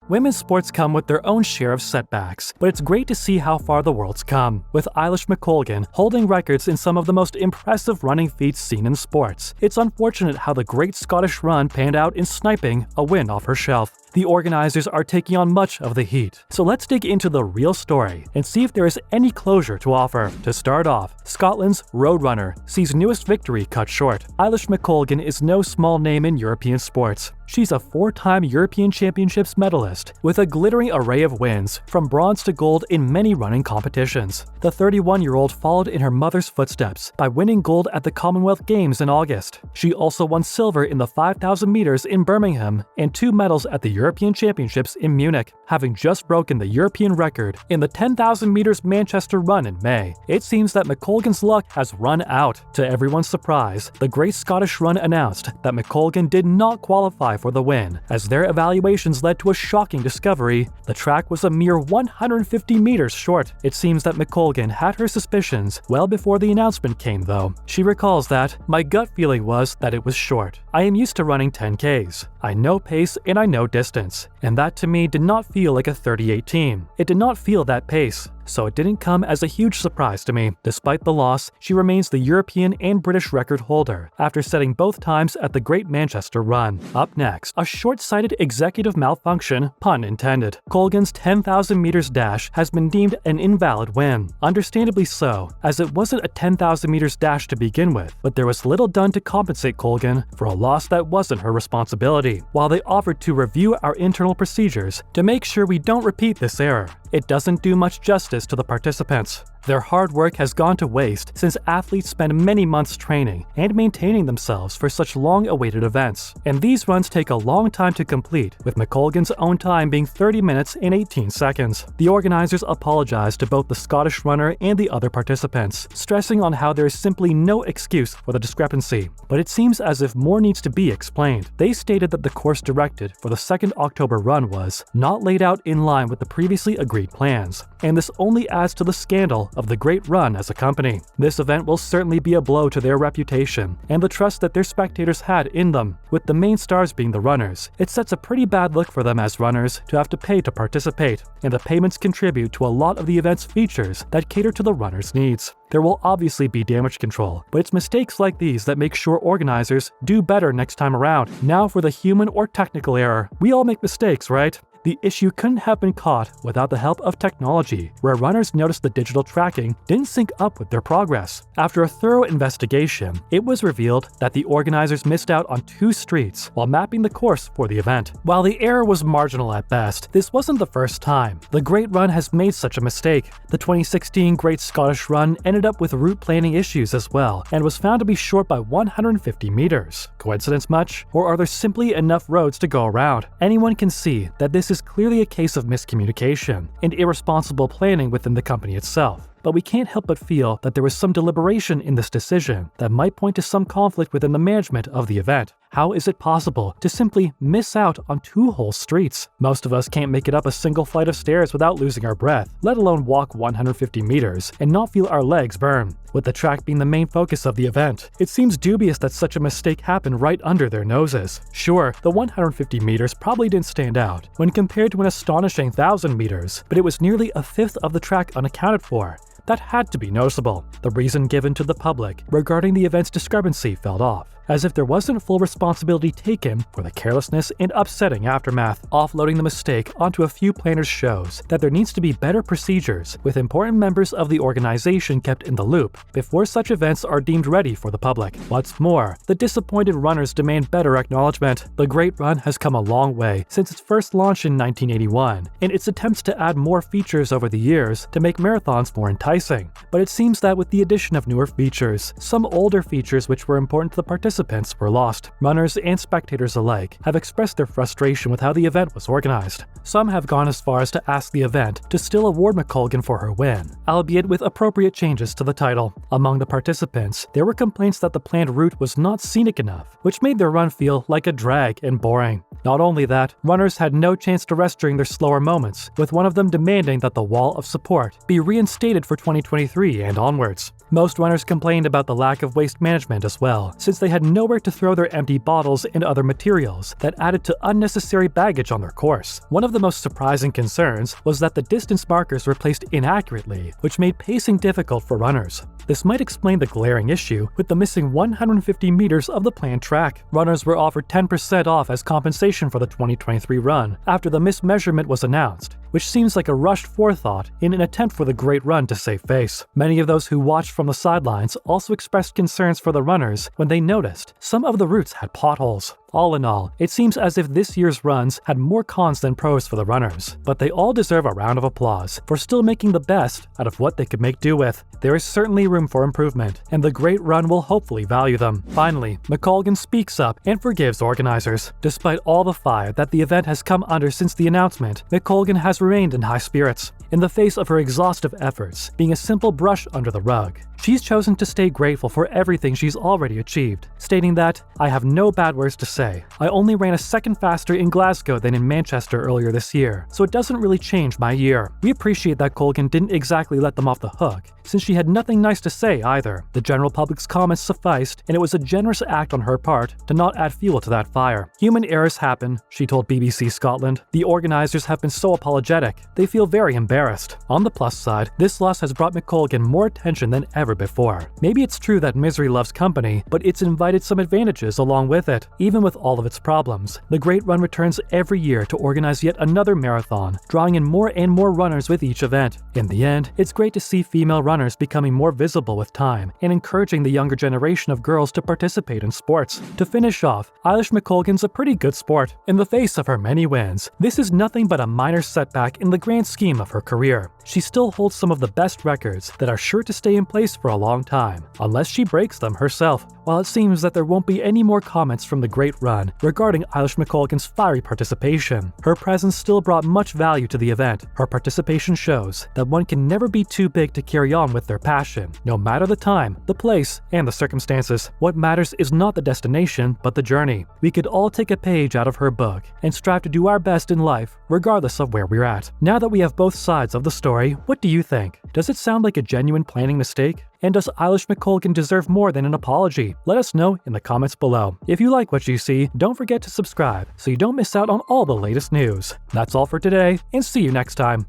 Women's sports come with their own share of setbacks, but it's great to see how far the world's come, with Eilish McColgan holding records in some of the most impressive running feats seen in sports. It's unfortunate how the Great Scottish Run panned out in sniping a win off her shelf. The organizers are taking on much of the heat, so let's dig into the real story and see if there is any closure to offer. To start off, Scotland's Roadrunner sees newest victory cut short. Eilish McColgan is no small name in European sports. She's a 4-time European Championships medalist with a glittering array of wins, from bronze to gold in many running competitions. The 31-year-old followed in her mother's footsteps by winning gold at the Commonwealth Games in August. She also won silver in the 5,000 meters in Birmingham and 2 medals at the European Championships in Munich, having just broken the European record in the 10,000 meters Manchester run in May. It seems that McColgan's luck has run out. To everyone's surprise, the Great Scottish Run announced that McColgan did not qualify for the win, as their evaluations led to a shocking discovery. The track was a mere 150 meters short. It seems that McColgan had her suspicions well before the announcement came, though. She recalls that, "My gut feeling was that it was short. I am used to running 10Ks. I know pace and I know distance, and that to me did not feel like a 30:18. It did not feel that pace. So it didn't come as a huge surprise to me." Despite the loss, she remains the European and British record holder after setting both times at the Great Manchester Run. Up next, a short-sighted executive malfunction, pun intended. Colgan's 10,000 meters dash has been deemed an invalid win. Understandably so, as it wasn't a 10,000 meters dash to begin with, but there was little done to compensate Colgan for a loss that wasn't her responsibility. While they offered to review our internal procedures to make sure we don't repeat this error, it doesn't do much justice to the participants. Their hard work has gone to waste since athletes spend many months training and maintaining themselves for such long-awaited events. And these runs take a long time to complete, with McColgan's own time being 30 minutes and 18 seconds. The organizers apologized to both the Scottish runner and the other participants, stressing on how there is simply no excuse for the discrepancy. But it seems as if more needs to be explained. They stated that the course directed for the 2nd October run was not laid out in line with the previously agreed plans, and this only adds to the scandal of the Great Run as a company. This event will certainly be a blow to their reputation and the trust that their spectators had in them, with the main stars being the runners. It sets a pretty bad look for them as runners to have to pay to participate, and the payments contribute to a lot of the event's features that cater to the runners' needs. There will obviously be damage control, but it's mistakes like these that make sure organizers do better next time around. Now for the human or technical error. We all make mistakes, right? The issue couldn't have been caught without the help of technology, where runners noticed the digital tracking didn't sync up with their progress. After a thorough investigation, it was revealed that the organizers missed out on 2 streets while mapping the course for the event. While the error was marginal at best, this wasn't the first time the Great Run has made such a mistake. The 2016 Great Scottish Run ended up with route planning issues as well, and was found to be short by 150 meters. Coincidence much? Or are there simply enough roads to go around? Anyone can see that this is clearly a case of miscommunication and irresponsible planning within the company itself. But we can't help but feel that there was some deliberation in this decision that might point to some conflict within the management of the event. How is it possible to simply miss out on 2 whole streets? Most of us can't make it up a single flight of stairs without losing our breath, let alone walk 150 meters and not feel our legs burn. With the track being the main focus of the event, it seems dubious that such a mistake happened right under their noses. Sure, the 150 meters probably didn't stand out when compared to an astonishing 1,000 meters, but it was nearly a fifth of the track unaccounted for. That had to be noticeable. The reason given to the public regarding the event's discrepancy fell off, as if there wasn't full responsibility taken for the carelessness and upsetting aftermath. Offloading the mistake onto a few planners shows that there needs to be better procedures, with important members of the organization kept in the loop before such events are deemed ready for the public. What's more, the disappointed runners demand better acknowledgement. The Great Run has come a long way since its first launch in 1981, and its attempts to add more features over the years to make marathons more enticing. But it seems that with the addition of newer features, some older features which were important to the participants were lost. Runners and spectators alike have expressed their frustration with how the event was organized. Some have gone as far as to ask the event to still award McColgan for her win, albeit with appropriate changes to the title. Among the participants, there were complaints that the planned route was not scenic enough, which made their run feel like a drag and boring. Not only that, runners had no chance to rest during their slower moments, with one of them demanding that the wall of support be reinstated for 2023 and onwards. Most runners complained about the lack of waste management as well, since they had had nowhere to throw their empty bottles and other materials that added to unnecessary baggage on their course. One of the most surprising concerns was that the distance markers were placed inaccurately, which made pacing difficult for runners. This might explain the glaring issue with the missing 150 meters of the planned track. Runners were offered 10% off as compensation for the 2023 run after the mismeasurement was announced, which seems like a rushed forethought in an attempt for the great run to save face. Many of those who watched from the sidelines also expressed concerns for the runners when they noticed some of the routes had potholes. All in all, it seems as if this year's runs had more cons than pros for the runners, but they all deserve a round of applause for still making the best out of what they could make do with. There is certainly room for improvement, and the great run will hopefully value them. Finally, McColgan speaks up and forgives organizers. Despite all the fire that the event has come under since the announcement, McColgan has remained in high spirits. In the face of her exhaustive efforts being a simple brush under the rug, she's chosen to stay grateful for everything she's already achieved, stating that, "I have no bad words to say. I only ran a second faster in Glasgow than in Manchester earlier this year, so it doesn't really change my year." We appreciate that Colgan didn't exactly let them off the hook, since she had nothing nice to say either. The general public's comments sufficed, and it was a generous act on her part to not add fuel to that fire. "Human errors happen," she told BBC Scotland. "The organizers have been so apologetic. They feel very embarrassed." On the plus side, this loss has brought McColgan more attention than ever before. Maybe it's true that misery loves company, but it's invited some advantages along with it. Even with all of its problems, the Great Run returns every year to organize yet another marathon, drawing in more and more runners with each event. In the end, it's great to see female runners becoming more visible with time and encouraging the younger generation of girls to participate in sports. To finish off, Eilish McColgan's a pretty good sport. In the face of her many wins, this is nothing but a minor setback in the grand scheme of her career. She still holds some of the best records that are sure to stay in place for a long time, unless she breaks them herself. While it seems that there won't be any more comments from the Great Run regarding Eilish McColgan's fiery participation, her presence still brought much value to the event. Her participation shows that one can never be too big to carry on with their passion, no matter the time, the place, and the circumstances. What matters is not the destination, but the journey. We could all take a page out of her book and strive to do our best in life, regardless of where we're at. Now that we have both sides of the story, what do you think? Does it sound like a genuine planning mistake? And does Eilish McColgan deserve more than an apology? Let us know in the comments below. If you like what you see, don't forget to subscribe so you don't miss out on all the latest news. That's all for today, and see you next time.